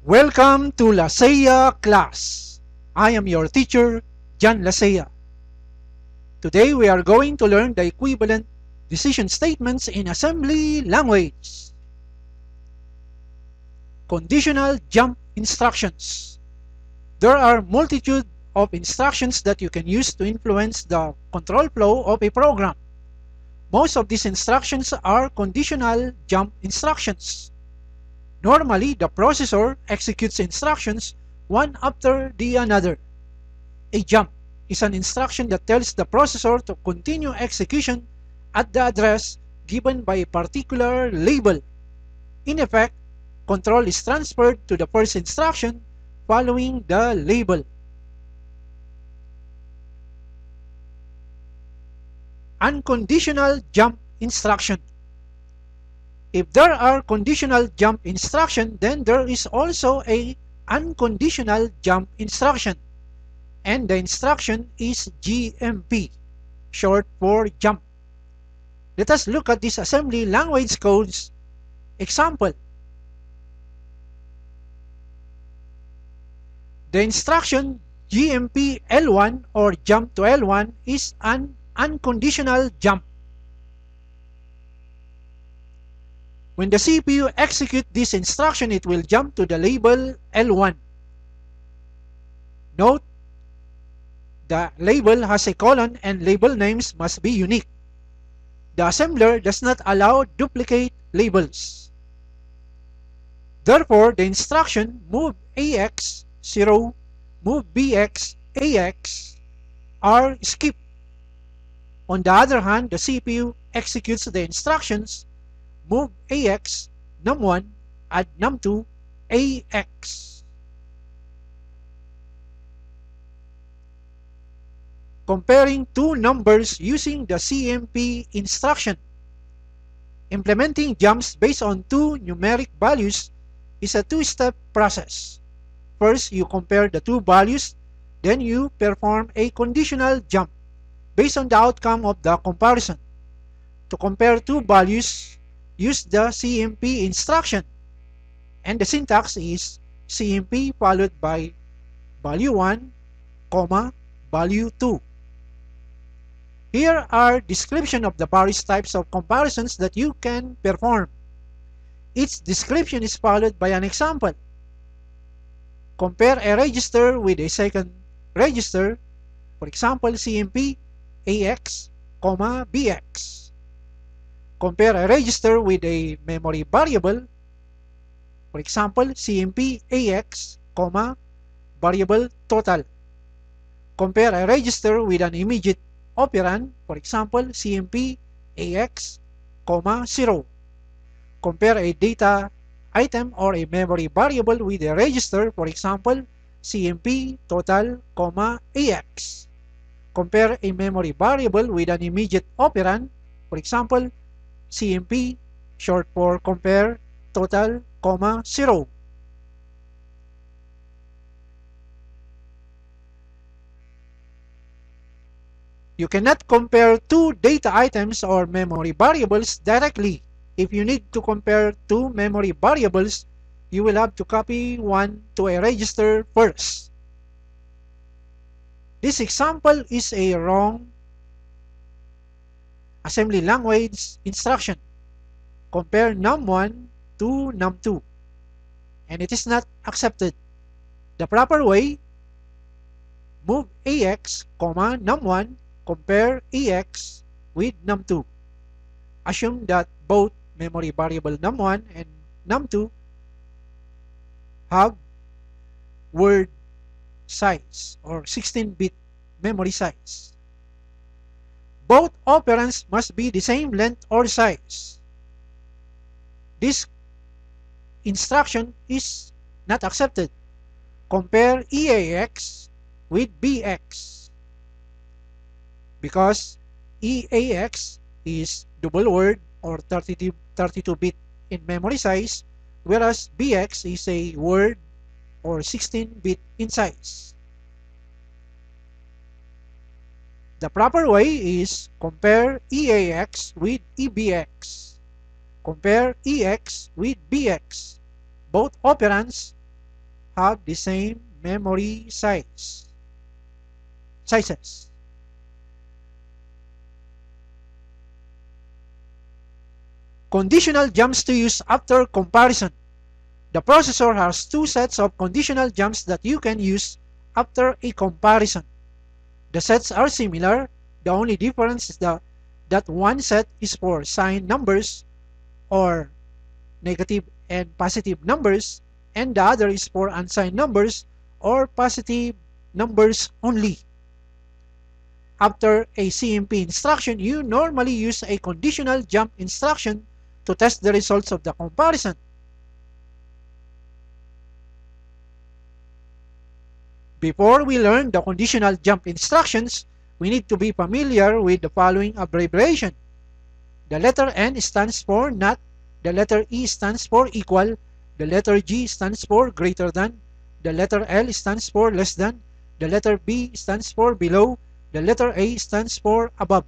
Welcome to Lasea class. I am your teacher, John Lasea. Today we are going to learn the equivalent decision statements in assembly language. Conditional jump instructions. There are multitude of instructions that you can use to influence the control flow of a program. Most of these instructions are conditional jump instructions. Normally, the processor executes instructions one after the another. A jump is an instruction that tells the processor to continue execution at the address given by a particular label. In effect, control is transferred to the first instruction following the label. Unconditional jump instruction. If there are conditional jump instruction, then there is also a unconditional jump instruction, and the instruction is GMP, short for jump. Let us look at this assembly language code's example. The instruction GMP L1 or jump to L1 is an unconditional jump. When the CPU executes this instruction, it will jump to the label L1. Note, the label has a colon and label names must be unique. The assembler does not allow duplicate labels. Therefore, the instruction move AX 0, move BX AX are skipped. On the other hand, the CPU executes the instructions move AX num1 add num2 AX. Comparing two numbers using the CMP instruction. Implementing jumps based on two numeric values is a two-step process. First, you compare the two values, then you perform a conditional jump based on the outcome of the comparison. To compare two values, use the CMP instruction, and the syntax is CMP followed by value 1, value 2. Here are description of the various types of comparisons that you can perform. Each description is followed by an example. Compare a register with a second register, for example CMP AX, BX. Compare a register with a memory variable, for example CMP AX, variable total. Compare a register with an immediate operand, for example CMP AX, 0. Compare a data item or a memory variable with a register, for example CMP total, AX. Compare a memory variable with an immediate operand, for example CMP, short for compare total, 0. You cannot compare two data items or memory variables directly. If you need to compare two memory variables, you will have to copy one to a register first. This example is a wrong assembly language instruction. Compare num1 to num2, and it is not accepted. The proper way, move AX, num1, compare AX with num2. Assume that both memory variable num1 and num2 have word size or 16-bit memory size. Both operands must be the same length or size. This instruction is not accepted. Compare EAX with BX, because EAX is double word or 32-bit in memory size, whereas BX is a word or 16-bit in size. The proper way is compare EAX with EBX. Compare EX with BX. Both operands have the same memory sizes. Conditional jumps to use after comparison. The processor has two sets of conditional jumps that you can use after a comparison. The sets are similar. The only difference is that one set is for signed numbers or negative and positive numbers, and the other is for unsigned numbers or positive numbers only. After a CMP instruction, you normally use a conditional jump instruction to test the results of the comparison. Before we learn the conditional jump instructions, we need to be familiar with the following abbreviation. The letter N stands for not, the letter E stands for equal, the letter G stands for greater than, the letter L stands for less than, the letter B stands for below, the letter A stands for above.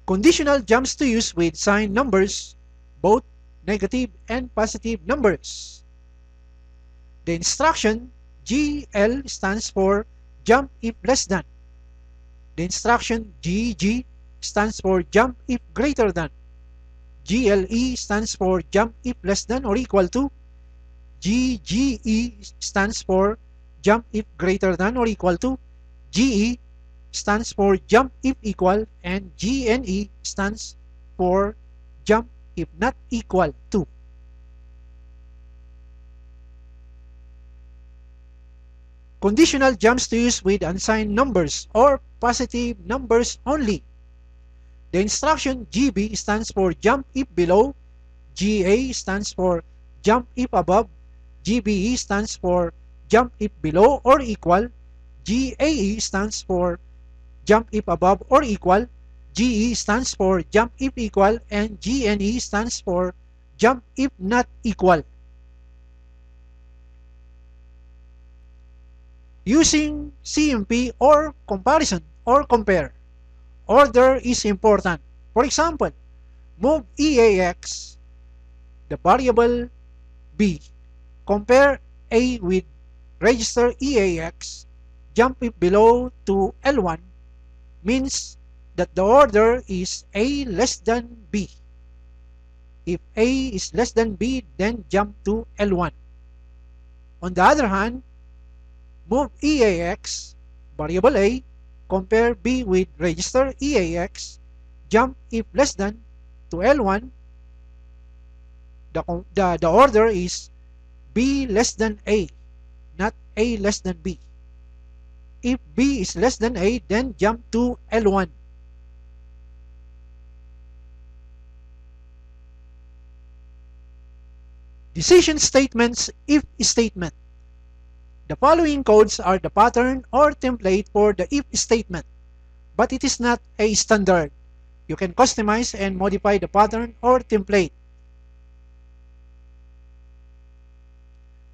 Conditional jumps to use with signed numbers, both negative and positive numbers. The instruction GL stands for jump if less than. The instruction GG stands for jump if greater than. GLE stands for jump if less than or equal to. GGE stands for jump if greater than or equal to. GE stands for jump if equal, and GNE stands for jump if not equal to. Conditional jumps to use with unsigned numbers or positive numbers only. The instruction GB stands for jump if below, GA stands for jump if above, GBE stands for jump if below or equal, GAE stands for jump if above or equal, GE stands for jump if equal, and GNE stands for jump if not equal. Using CMP or comparison or compare, order is important. For example, move EAX, the variable B, compare A with register EAX, jump if below to L1, means that the order is A less than B. If A is less than B, then jump to L1. On the other hand, move EAX, variable A, compare B with register EAX, jump if less than to L1, the order is B less than A, not A less than B. If B is less than A, then jump to L1. Decision statements if statement. The following codes are the pattern or template for the if statement, but it is not a standard. You can customize and modify the pattern or template.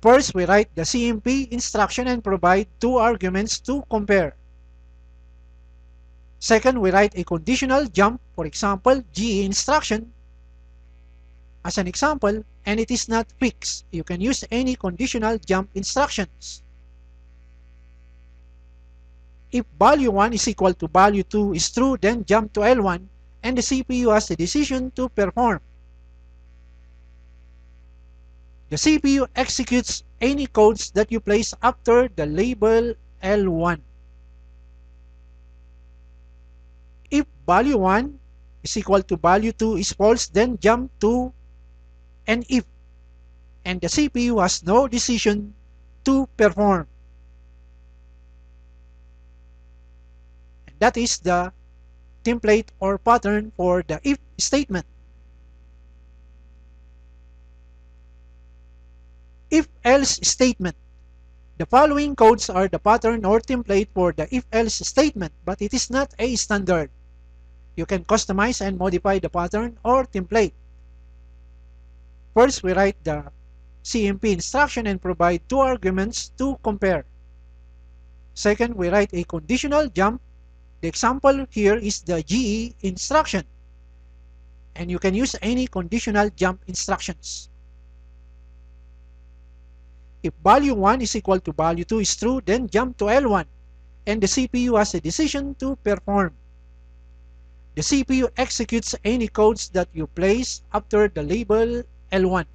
First, we write the CMP instruction and provide two arguments to compare. Second, we write a conditional jump, for example, GE instruction, as an example, and it is not fixed. You can use any conditional jump instructions. If value 1 is equal to value 2 is true, then jump to L1 and the CPU has the decision to perform. The CPU executes any codes that you place after the label L1. If value 1 is equal to value 2 is false, then jump to an if, and the CPU has no decision to perform. And that is the template or pattern for the if statement. If-else statement. The following codes are the pattern or template for the if-else statement, but it is not a standard. You can customize and modify the pattern or template. First, we write the CMP instruction and provide two arguments to compare. Second, we write a conditional jump. The example here is the GE instruction, and you can use any conditional jump instructions. If value 1 is equal to value 2 is true, then jump to L1 and the CPU has a decision to perform. The CPU executes any codes that you place after the label L1.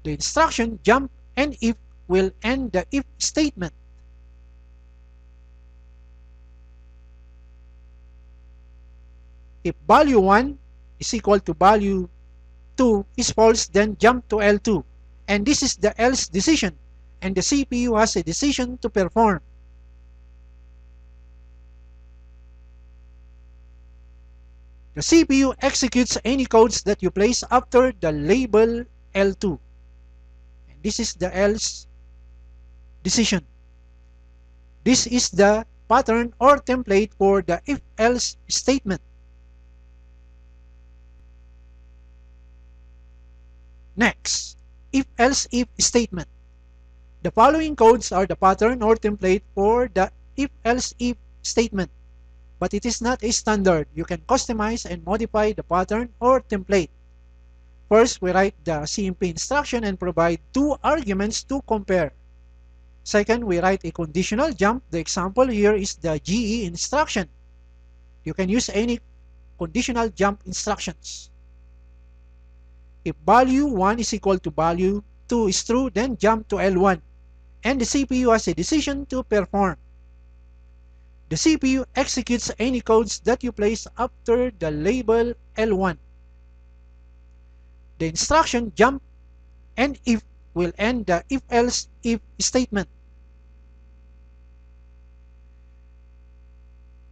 The instruction jump and if will end the if statement. If value 1 is equal to value 2 is false, then jump to L2. And this is the else decision, and the CPU has a decision to perform. The CPU executes any codes that you place after the label L2. And this is the else decision. This is the pattern or template for the if-else statement. Next, if-else-if statement. The following codes are the pattern or template for the if-else-if statement, but it is not a standard. You can customize and modify the pattern or template. First, we write the CMP instruction and provide two arguments to compare. Second, we write a conditional jump. The example here is the GE instruction. You can use any conditional jump instructions. If value 1 is equal to value 2 is true, then jump to L1 and the CPU has a decision to perform. The CPU executes any codes that you place after the label L1. The instruction jump and if will end the if-else-if statement.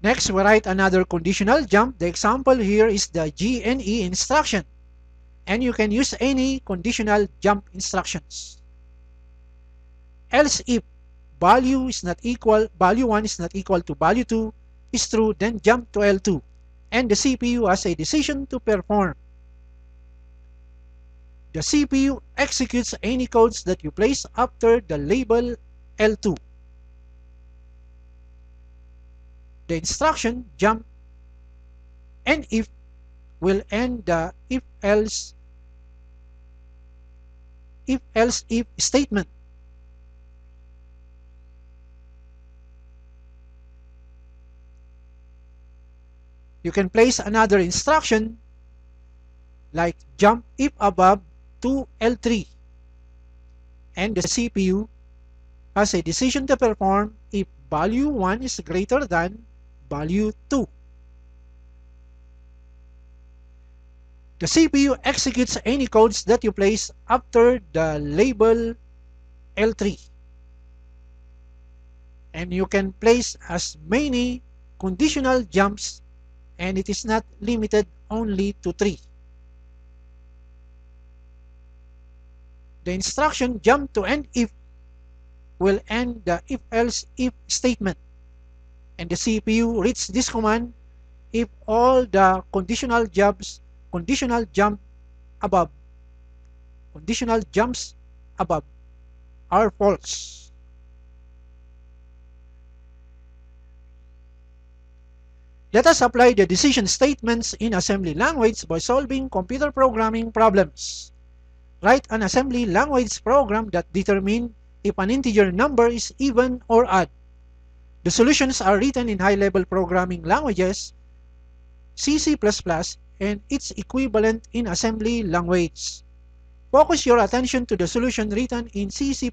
Next, we write another conditional jump. The example here is the GNE instruction, and you can use any conditional jump instructions. Else if value 1 is not equal to value 2 is true, then jump to L2 and the CPU has a decision to perform. The CPU executes any codes that you place after the label L2. The instruction jump and if will end the if-else-if statement. You can place another instruction like jump if above to L3 and the CPU has a decision to perform if value 1 is greater than value 2. The CPU executes any codes that you place after the label L3. And you can place as many conditional jumps, and it is not limited only to 3. The instruction jump to end if will end the if-else-if statement, and the CPU reads this command if all the conditional jumps above are false. Let us apply the decision statements in assembly language by solving computer programming problems. Write an assembly language program that determines if an integer number is even or odd. The solutions are written in high-level programming languages, C++, and its equivalent in assembly language. Focus your attention to the solution written in C++.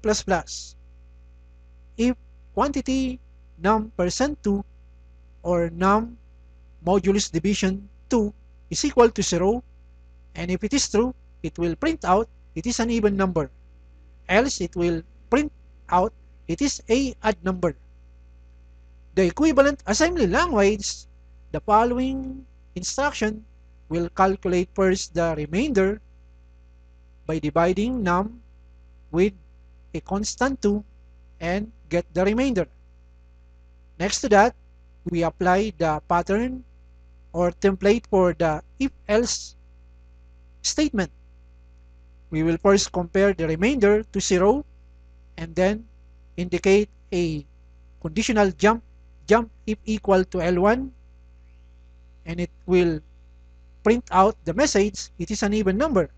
If quantity num%2 or num modulus division 2 is equal to 0, and if it is true, it will print out it is an even number. Else it will print out it is a odd number. The equivalent assembly language, the following instruction will calculate first the remainder by dividing num with a constant 2 and get the remainder. Next to that, we apply the pattern or template for the if-else statement. We will first compare the remainder to 0 and then indicate a conditional jump if equal to L1, and it will print out the message it is an even number.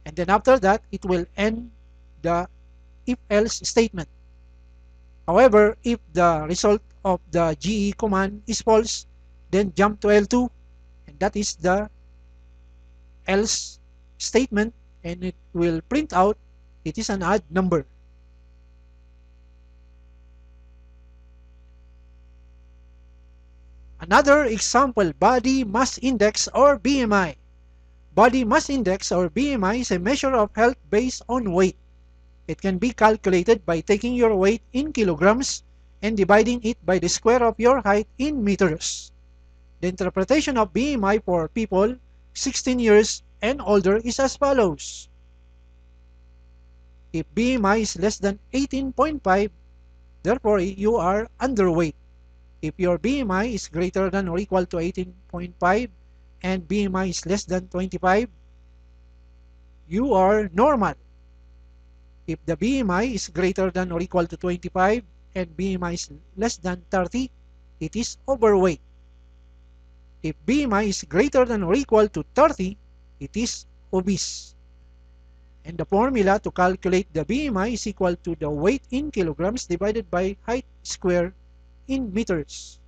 And then after that, it will end the if-else statement. However, if the result of the GE command is false, then jump to L2, and that is the else statement, and it will print out it is an odd number. Another example, body mass index or BMI. Body mass index or BMI is a measure of health based on weight. It can be calculated by taking your weight in kilograms and dividing it by the square of your height in meters. The interpretation of BMI for people 16 years and older is as follows. If BMI is less than 18.5, therefore you are underweight. If your BMI is greater than or equal to 18.5 and BMI is less than 25, you are normal. If the BMI is greater than or equal to 25 and BMI is less than 30, it is overweight. If BMI is greater than or equal to 30, it is obese. And the formula to calculate the BMI is equal to the weight in kilograms divided by height square in meters.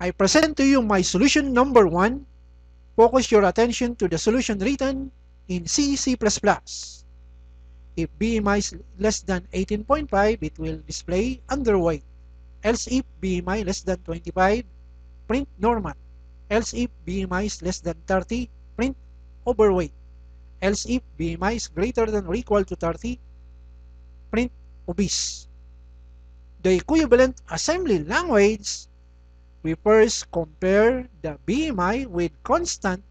I present to you my solution number 1. Focus your attention to the solution written in C, C++. If BMI is less than 18.5, it will display underweight. Else if BMI less than 25, print normal. Else if BMI is less than 30, print overweight. Else if BMI is greater than or equal to 30, print obese. The equivalent assembly language, we first compare the BMI with constant,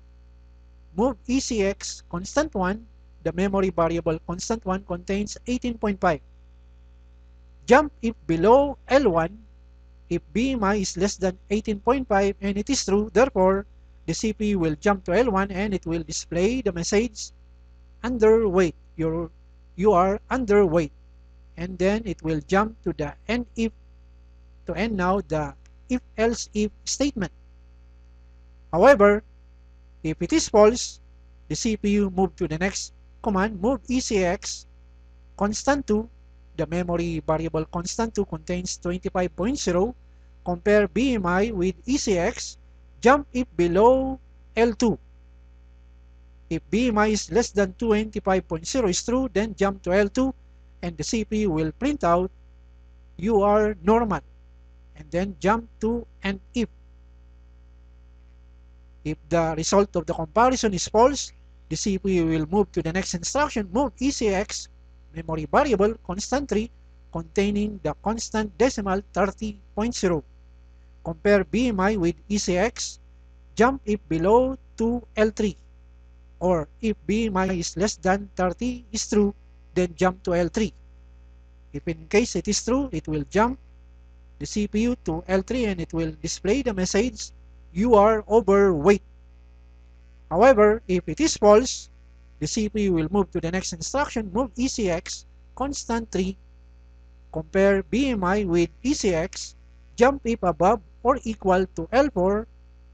move ECX constant 1, the memory variable constant 1 contains 18.5. Jump if below L1, if BMI is less than 18.5 and it is true, therefore the CPU will jump to L1 and it will display the message underweight. You are underweight. And then it will jump to the end if, to end now the if-else if statement. However, if it is false, the CPU move to the next command, move ECX constant 2, the memory variable constant 2 contains 25.0, compare BMI with ECX, jump if below L2. If BMI is less than 25.0 is true, then jump to L2 and the CPU will print out you are normal, and then jump to an if. If the result of the comparison is false, the CPU will move to the next instruction, move ECX memory variable constant 3 containing the constant decimal 30.0. Compare BMI with ECX, jump if below to L3, or if BMI is less than 30 is true, then jump to L3. If in case it is true, it will jump the CPU to L3 and it will display the message you are overweight. However, if it is false, the CPU will move to the next instruction, move ECX constant 3, compare BMI with ECX, jump if above or equal to L4,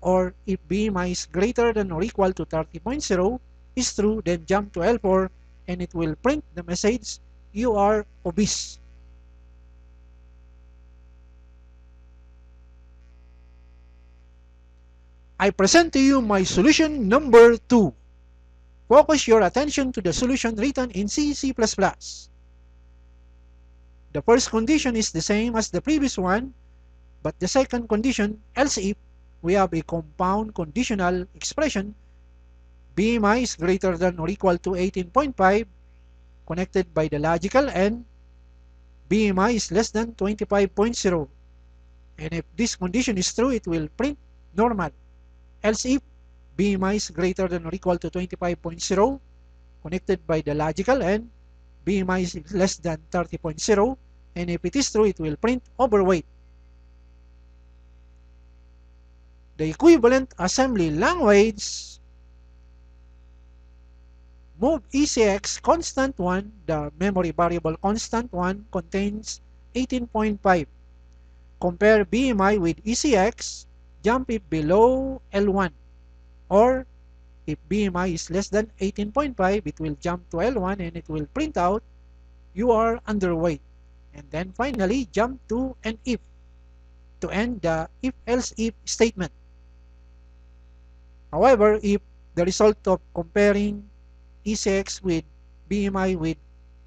or if BMI is greater than or equal to 30.0 is true, then jump to L4 and it will print the message you are obese. I present to you my solution number 2. Focus your attention to the solution written in C, C++. The first condition is the same as the previous one, but the second condition, else if, we have a compound conditional expression, BMI is greater than or equal to 18.5, connected by the logical and BMI is less than 25.0. And if this condition is true, it will print normal. Else if BMI is greater than or equal to 25.0, connected by the logical and BMI is less than 30.0, and if it is true, it will print overweight. The equivalent assembly language, move ECX constant 1, the memory variable constant 1 contains 18.5. Compare BMI with ECX, jump it below L1. Or if BMI is less than 18.5, it will jump to L1 and it will print out you are underweight. And then finally jump to an if to end the if-else-if statement. However, if the result of comparing ECX with BMI with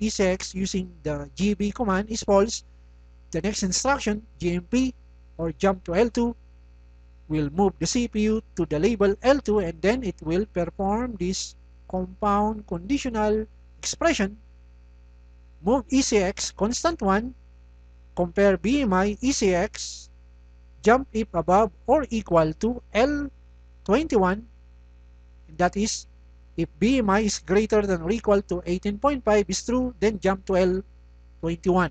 ECX using the GB command is false, the next instruction, GMP or jump to L2, will move the CPU to the label L2 and then it will perform this compound conditional expression. Move ECX constant 1, compare BMI ECX, jump if above or equal to L21, and that is if BMI is greater than or equal to 18.5 is true, then jump to L21.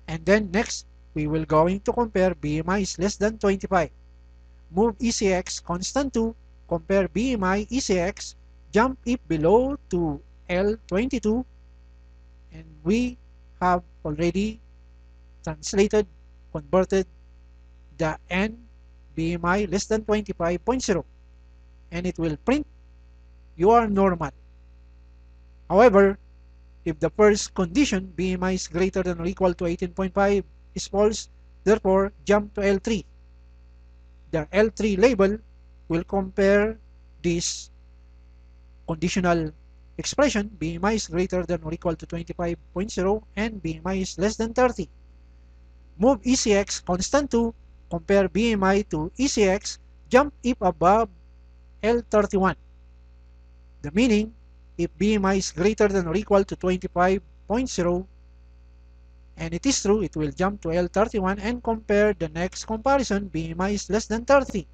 And then next, we will going to compare BMI is less than 25. Move ECX constant 2, compare BMI ECX, jump if below to L22, and we have already converted the N BMI less than 25.0, and it will print you are normal. However, if the first condition BMI is greater than or equal to 18.5 is false, therefore jump to L3. The L3 label will compare this conditional expression BMI is greater than or equal to 25.0 and BMI is less than 30. Move ECX constant 2, compare BMI to ECX, jump if above L31. The meaning, if BMI is greater than or equal to 25.0 and it is true, it will jump to L31 and compare the next comparison, BMI is less than 30.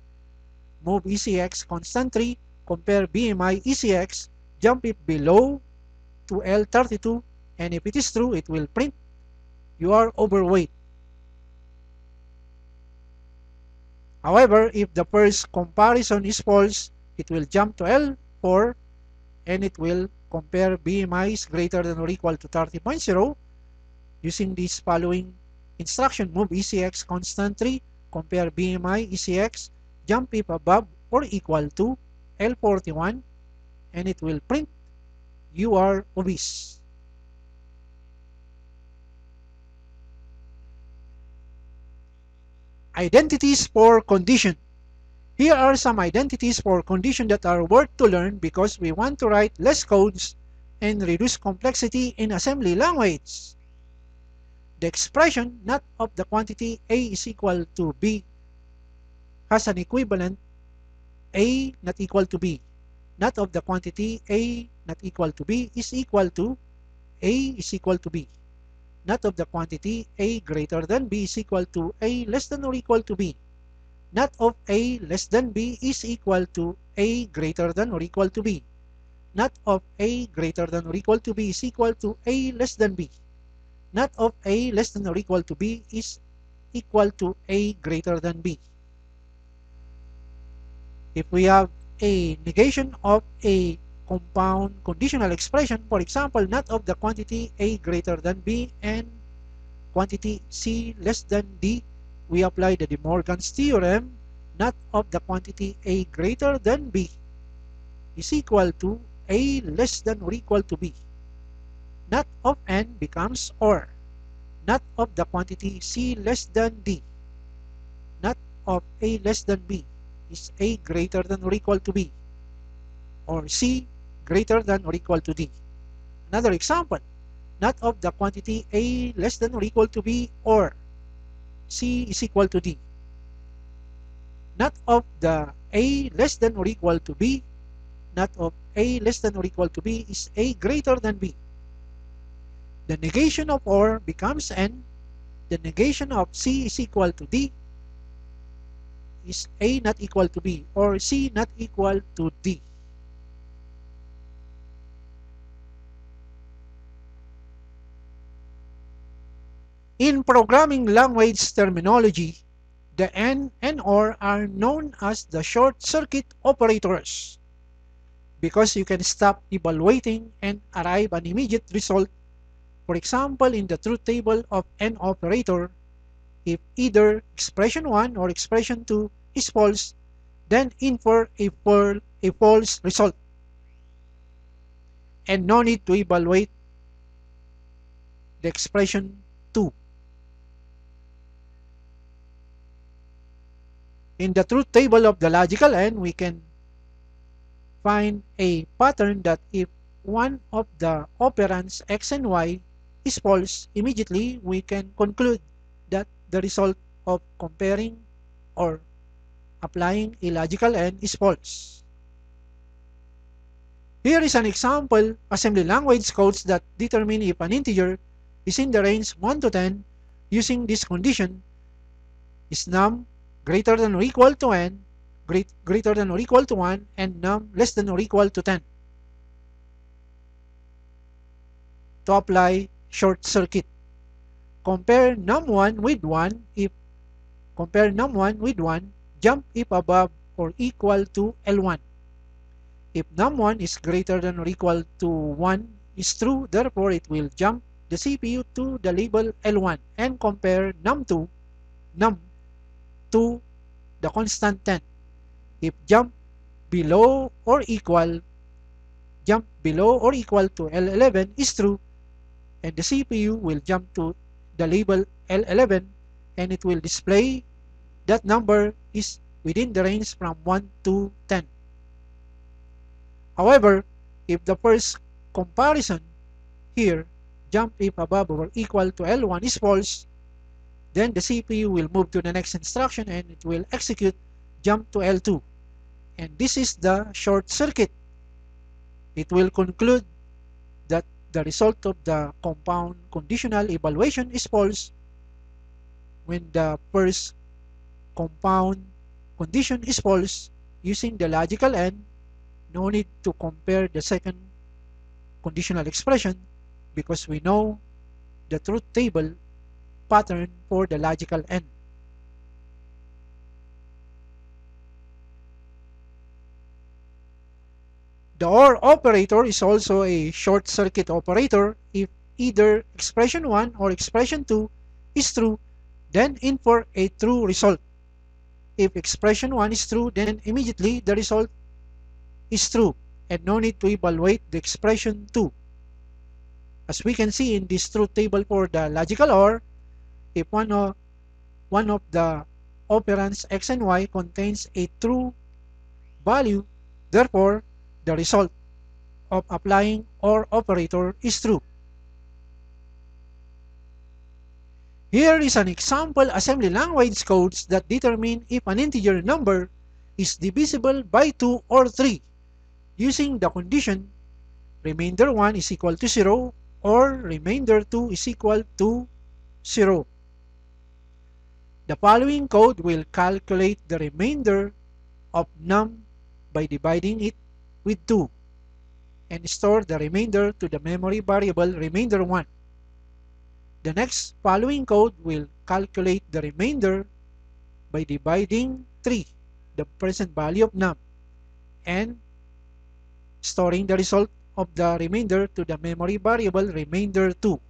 Move ECX constant 3, compare BMI ECX, jump it below to L32, and if it is true, it will print you are overweight. However, if the first comparison is false, it will jump to L4 and it will compare BMI is greater than or equal to 30.0 using this following instruction. Move ECX constant 3, compare BMI ECX, jump if above or equal to L41, and it will print you are obese. Identities for condition. Here are some identities for condition that are worth to learn because we want to write less codes and reduce complexity in assembly language. The expression not of the quantity A is equal to B has an equivalent A not equal to B. Not of the quantity A not equal to B is equal to A is equal to B. Not of the quantity A greater than B is equal to A less than or equal to B. Not of A less than B is equal to A greater than or equal to B. Not of A greater than or equal to B is equal to A less than B. Not of A less than or equal to B is equal to A greater than B. If we have a negation of a compound conditional expression, for example, not of the quantity A greater than B and quantity C less than D, we apply the De Morgan's theorem, not of the quantity A greater than B is equal to A less than or equal to B. Not of N becomes OR. Not of the quantity C less than D. Not of A less than B is A greater than or equal to B, or C greater than or equal to D. Another example, not of the quantity A less than or equal to B or C is equal to D. Not of the A less than or equal to B, not of A less than or equal to B is A greater than B. The negation of OR becomes N. The negation of C is equal to D is A not equal to B or C not equal to D. In programming language terminology, the N and OR are known as the short circuit operators because you can stop evaluating and arrive an immediate result. For example, in the truth table of N operator, if either expression 1 or expression 2 is false, then infer a false result, and no need to evaluate the expression 2. In the truth table of the logical AND, we can find a pattern that if one of the operands x and y is false, immediately we can conclude that the result of comparing or applying a logical AND is false. Here is an example assembly language codes that determine if an integer is in the range 1 to 10 using this condition: is num greater than or equal to n, greater than or equal to 1, and num less than or equal to 10. To apply short circuit, compare num1 with 1 if jump if above or equal to L1. If num1 is greater than or equal to 1 is true, therefore it will jump the CPU to the label L1 and compare num to the constant 10. If jump below or equal to L11 is true, and the CPU will jump to the label L11 and it will display that number is within the range from 1 to 10. However, if the first comparison here, jump if above or equal to L1, is false, then the CPU will move to the next instruction and it will execute jump to L2. And this is the short circuit. It will conclude that the result of the compound conditional evaluation is false when the first compound condition is false. Using the logical AND, no need to compare the second conditional expression because we know the truth table pattern for the logical AND. The OR operator is also a short circuit operator. If either expression 1 or expression 2 is true, then infer a true result. If expression 1 is true, then immediately the result is true and no need to evaluate the expression 2. As we can see in this truth table for the logical OR, if one of the operands x and y contains a true value, therefore the result of applying OR operator is true. Here is an example assembly language codes that determine if an integer number is divisible by 2 or 3 using the condition remainder 1 is equal to 0 or remainder 2 is equal to 0. The following code will calculate the remainder of num by dividing it with 2 and store the remainder to the memory variable remainder 1. The next following code will calculate the remainder by dividing 3, the present value of num, and storing the result of the remainder to the memory variable remainder 2.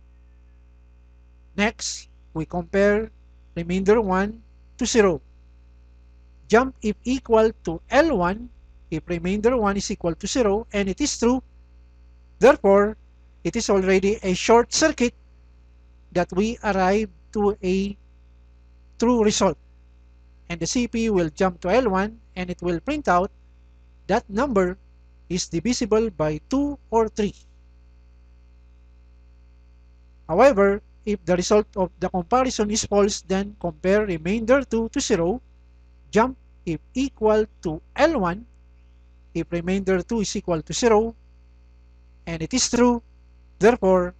Next, we compare remainder 1 to 0. Jump if equal to L1 if remainder 1 is equal to 0 and it is true. Therefore, it is already a short circuit that we arrive to a true result. And the CPU will jump to L1 and it will print out that number is divisible by 2 or 3. However, if the result of the comparison is false, then compare remainder 2 to 0, jump if equal to L1 if remainder 2 is equal to 0, and it is true. Therefore,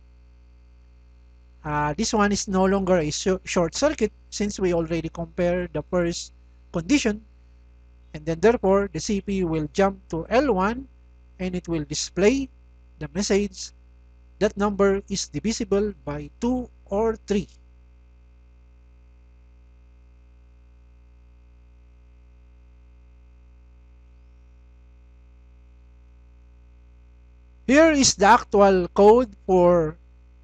this one is no longer a short circuit since we already compared the first condition, and then therefore the CPU will jump to L1 and it will display the message that number is divisible by 2 or 3. Here is the actual code for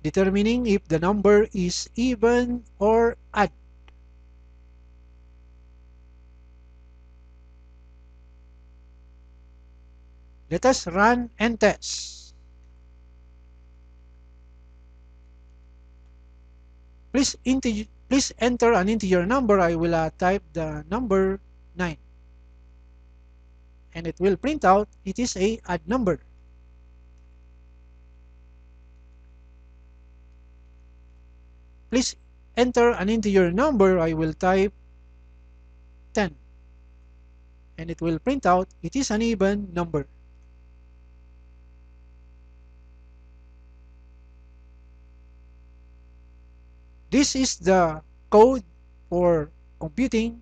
determining if the number is even or odd. Let us run and test. Please enter an integer number. I will type the number 9. And it will print out it is a odd number. Please enter an integer number. I will type 10. And it will print out it is an even number. This is the code for computing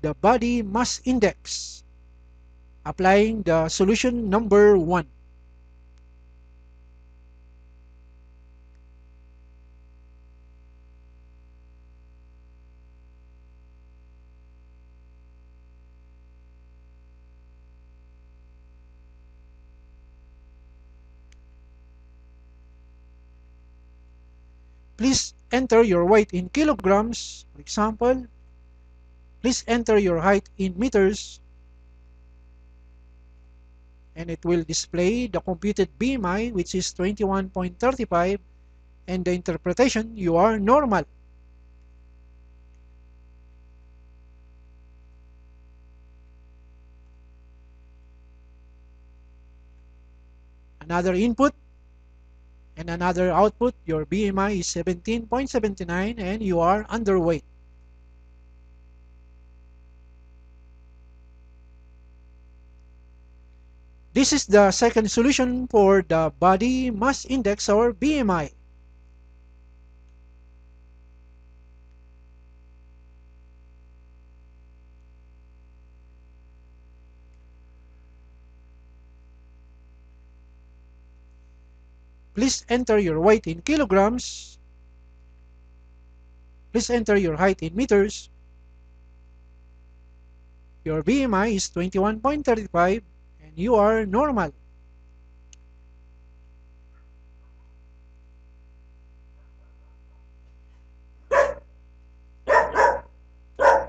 the body mass index, applying the solution number 1. Please enter your weight in kilograms, for example. Please enter your height in meters. And it will display the computed BMI, which is 21.35, and the interpretation, you are normal. Another input and another output, your BMI is 17.79 and you are underweight. This is the second solution for the body mass index, or BMI. Please enter your weight in kilograms. Please enter your height in meters. Your BMI is 21.35 and you are normal.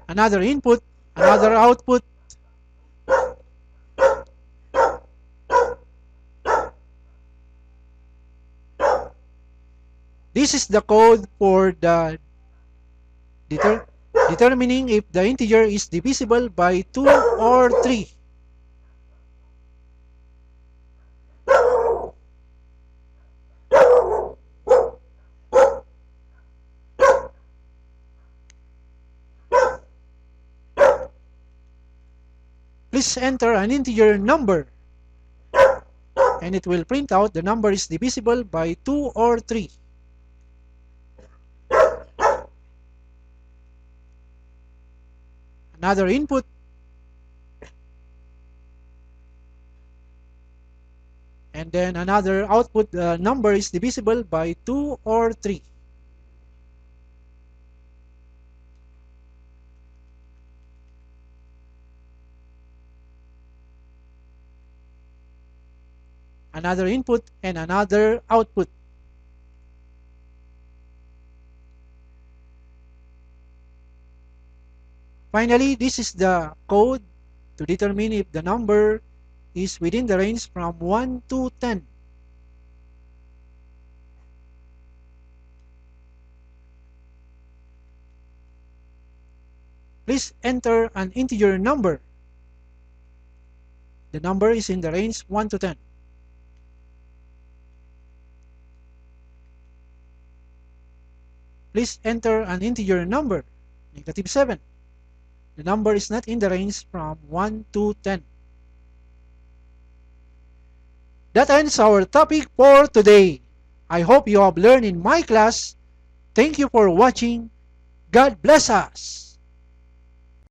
Another input, another output. This is the code for the determining if the integer is divisible by 2 or 3. Please enter an integer number, and it will print out the number is divisible by 2 or 3. Another input, and then another output, the number is divisible by 2 or 3. Another input and another output. Finally, this is the code to determine if the number is within the range from 1 to 10. Please enter an integer number. The number is in the range 1 to 10. Please enter an integer number, -7. The number is not in the range from 1 to 10. That ends our topic for today. I hope you have learned in my class. Thank you for watching. God bless us.